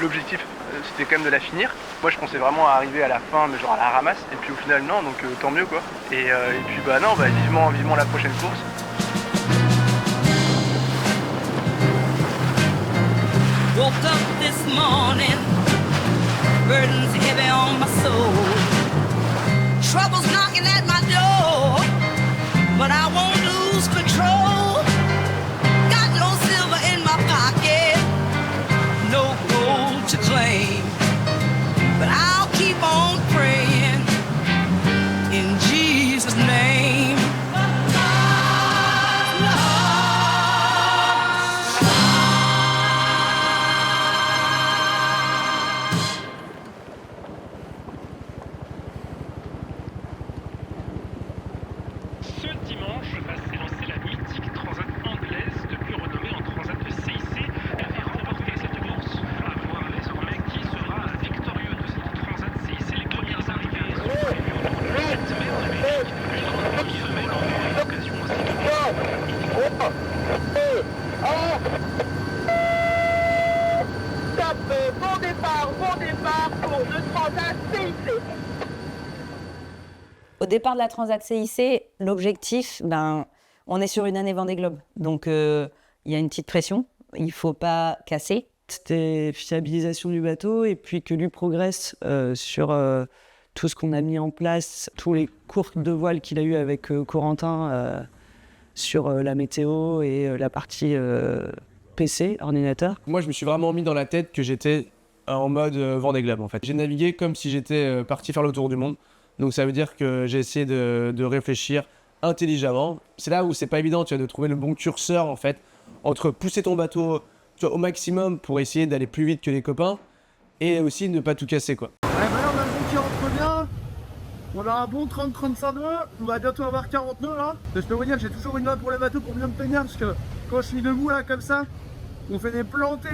l'objectif c'était quand même de la finir. Moi je pensais vraiment arriver à la fin, mais genre à la ramasse, et puis au final non, donc tant mieux quoi. Et puis bah non, vivement la prochaine course. Woke up this morning, burdens heavy on my soul. Troubles knocking at my door, but I won't lose control. Got no silver in my pocket, no gold to claim, but I'll keep on praying in Jesus' name. Au départ de la Transat CIC, l'objectif, on est sur une année Vendée Globe. Donc, il y a une petite pression. Il ne faut pas casser. C'était fiabilisation du bateau et puis que lui progresse sur tout ce qu'on a mis en place, tous les cours de voile qu'il a eu avec Corentin sur la météo et la partie PC, ordinateur. Moi, je me suis vraiment mis dans la tête que j'étais en mode Vendée Globe, en fait. J'ai navigué comme si j'étais parti faire le tour du monde. Donc ça veut dire que j'ai essayé de réfléchir intelligemment. C'est là où c'est pas évident, tu vois, de trouver le bon curseur, en fait, entre pousser ton bateau, tu vois, au maximum pour essayer d'aller plus vite que les copains et aussi ne pas tout casser, quoi. Ouais, voilà, on a le vent qui rentre bien. On a un bon 30-35 nœuds. On va bientôt avoir 40 nœuds là. Je peux vous dire que j'ai toujours une main pour le bateau pour bien me tenir parce que quand je suis debout là comme ça, on fait des plantés.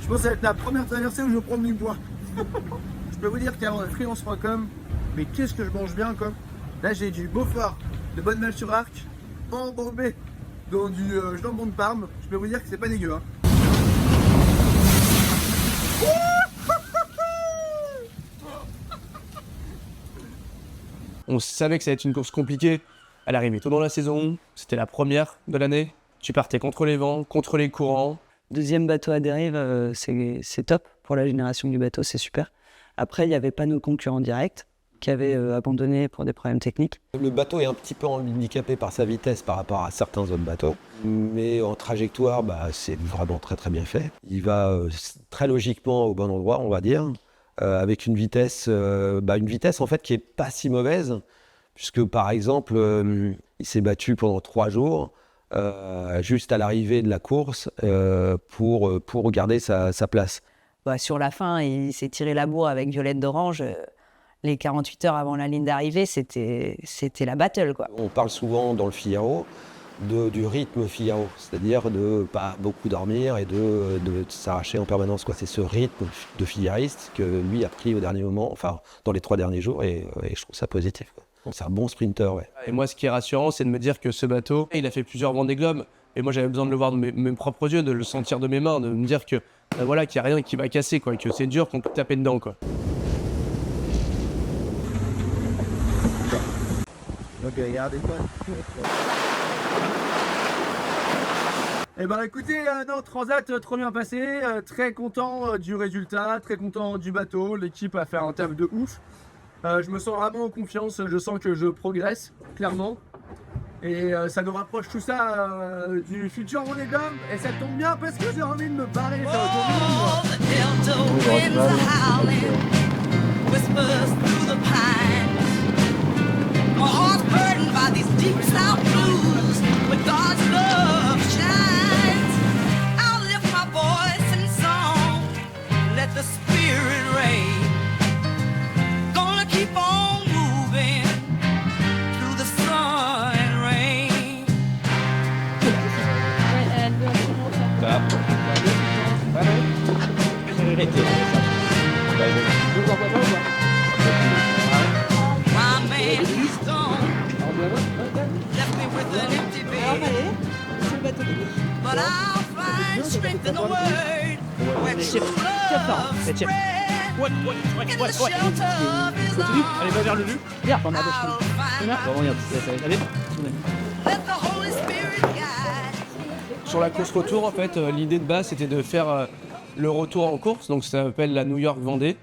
Je pense que ça va être la première traversée où je vais prendre du bois. Je peux vous dire qu'avant la freelance.com, mais qu'est-ce que je mange bien quoi. Là j'ai du Beaufort, de Bonne-Malle sur Arc, embourbé dans du jambon de Parme. Je peux vous dire que c'est pas dégueu. Hein. On savait que ça allait être une course compliquée. Elle arrivait tôt dans la saison, c'était la première de l'année. Tu partais contre les vents, contre les courants. Deuxième bateau à dérive, c'est top pour la génération du bateau, c'est super. Après, il n'y avait pas nos concurrents directs qui avaient abandonné pour des problèmes techniques. Le bateau est un petit peu handicapé par sa vitesse par rapport à certains autres bateaux. Mais en trajectoire, c'est vraiment très très bien fait. Il va très logiquement au bon endroit, on va dire, avec une vitesse en fait qui est pas si mauvaise, puisque par exemple, il s'est battu pendant 3 jours. Juste à l'arrivée de la course pour garder sa place. Sur la fin, il s'est tiré la bourre avec Violette d'Orange. Les 48 heures avant la ligne d'arrivée, c'était la battle, quoi. On parle souvent dans le Figaro du rythme Figaro, c'est-à-dire de pas beaucoup dormir et de s'arracher en permanence, quoi. C'est ce rythme de figariste que lui a pris au dernier moment, enfin dans les 3 derniers jours, et je trouve ça positif, quoi. C'est un bon sprinter, ouais. Et moi, ce qui est rassurant, c'est de me dire que ce bateau, il a fait plusieurs Vendée Globe. Et moi, j'avais besoin de le voir de mes propres yeux, de le sentir de mes mains, de me dire que voilà, qu'il n'y a rien qui va casser, quoi, que c'est dur qu'on peut taper dedans, quoi. Ok, regardez quoi. Eh ben écoutez, non, Transat trop bien passé, très content du résultat, très content du bateau, l'équipe a fait un taf de ouf. Je me sens vraiment en confiance, je sens que je progresse, clairement. Et ça nous rapproche tout ça du futur Vendée Globe. Et ça tombe bien parce que j'ai envie de me barrer faire le tour du Ça va. vérité. My man, he's gone. Left me with an empty bed. But I'll find strength in the word where true love spread. In the shelter of his Allez, va vers le lu. arms, I'll find my Regarde, allez. let the Holy Spirit guide. Sur la course retour, en fait, l'idée de base, c'était de faire le retour en course. Donc, ça s'appelle la New York Vendée.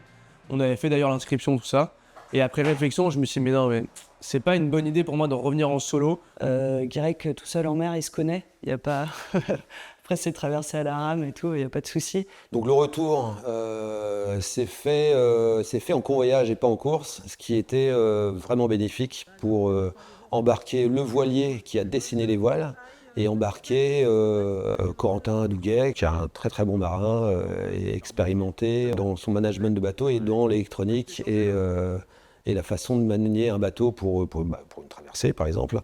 On avait fait d'ailleurs l'inscription, tout ça. Et après réflexion, je me suis dit, mais non, mais c'est pas une bonne idée pour moi de revenir en solo. Guirec, tout seul en mer, il se connaît. Il y a pas. Après, c'est traversé à la rame et tout, il n'y a pas de souci. Donc le retour s'est fait en convoyage et pas en course, ce qui était vraiment bénéfique pour embarquer le voilier qui a dessiné les voiles et embarquer Corentin Douguet, qui est un très très bon marin et expérimenté dans son management de bateau et dans l'électronique et la façon de manier un bateau pour une traversée par exemple.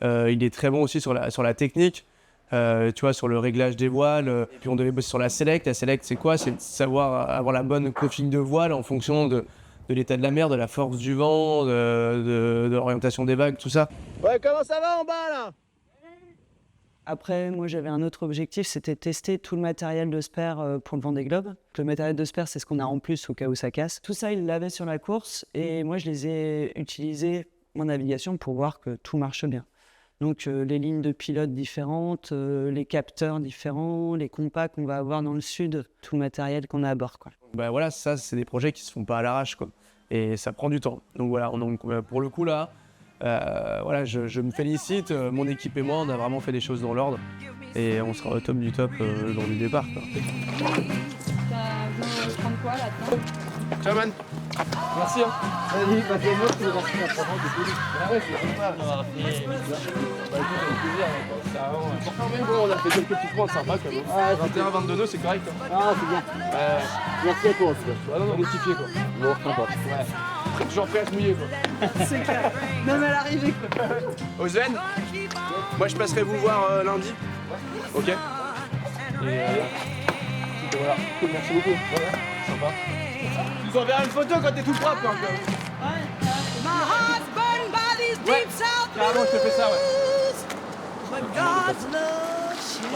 Il est très bon aussi sur la technique. Tu vois, sur le réglage des voiles, et puis on devait bosser sur la select. La select, c'est quoi? C'est de savoir avoir la bonne config de voile en fonction de l'état de la mer, de la force du vent, de l'orientation des vagues, tout ça. Ouais, comment ça va en bas là? Après, moi, j'avais un autre objectif, c'était tester tout le matériel de spare pour le Vendée Globe. Le matériel de spare, c'est ce qu'on a en plus au cas où ça casse. Tout ça, il l'avait sur la course et moi, je les ai utilisés en navigation pour voir que tout marche bien. Donc, les lignes de pilote différentes, les capteurs différents, les compas qu'on va avoir dans le sud, tout le matériel qu'on a à bord, quoi. Bah voilà, ça, c'est des projets qui se font pas à l'arrache, quoi. Et ça prend du temps. Donc voilà, pour le coup, là, voilà, je me félicite. Mon équipe et moi, on a vraiment fait des choses dans l'ordre. Et on sera au top du top le jour du départ, quoi. prendre quoi là-dedans? Ciao man. Merci hein. Vas-y, bah c'est moi qui vais rester à Provence du coup. Ah ouais, c'est sympa d'avoir fait. Bah écoute, avec plaisir, c'est vraiment. Mais bon, on a fait quelques petits points sympas quand même. Ah, 21, 22 nœuds, c'est correct. Hein. Ah, c'est bien. Merci à toi en tout cas. Ah non, non, les petits pieds quoi. Bon, sympa. Ouais. Toujours prêt à se mouiller quoi. C'est clair. Même à l'arrivée, quoi. Ozen, moi je passerai vous voir lundi. Ok. Et voilà. Merci beaucoup. Voilà. Sympa. Tu nous enverras une photo quand t'es tout propre. Hein, My heart's burdened by these deep south carrément, je te fais ça, ouais. blues, but God's love shines.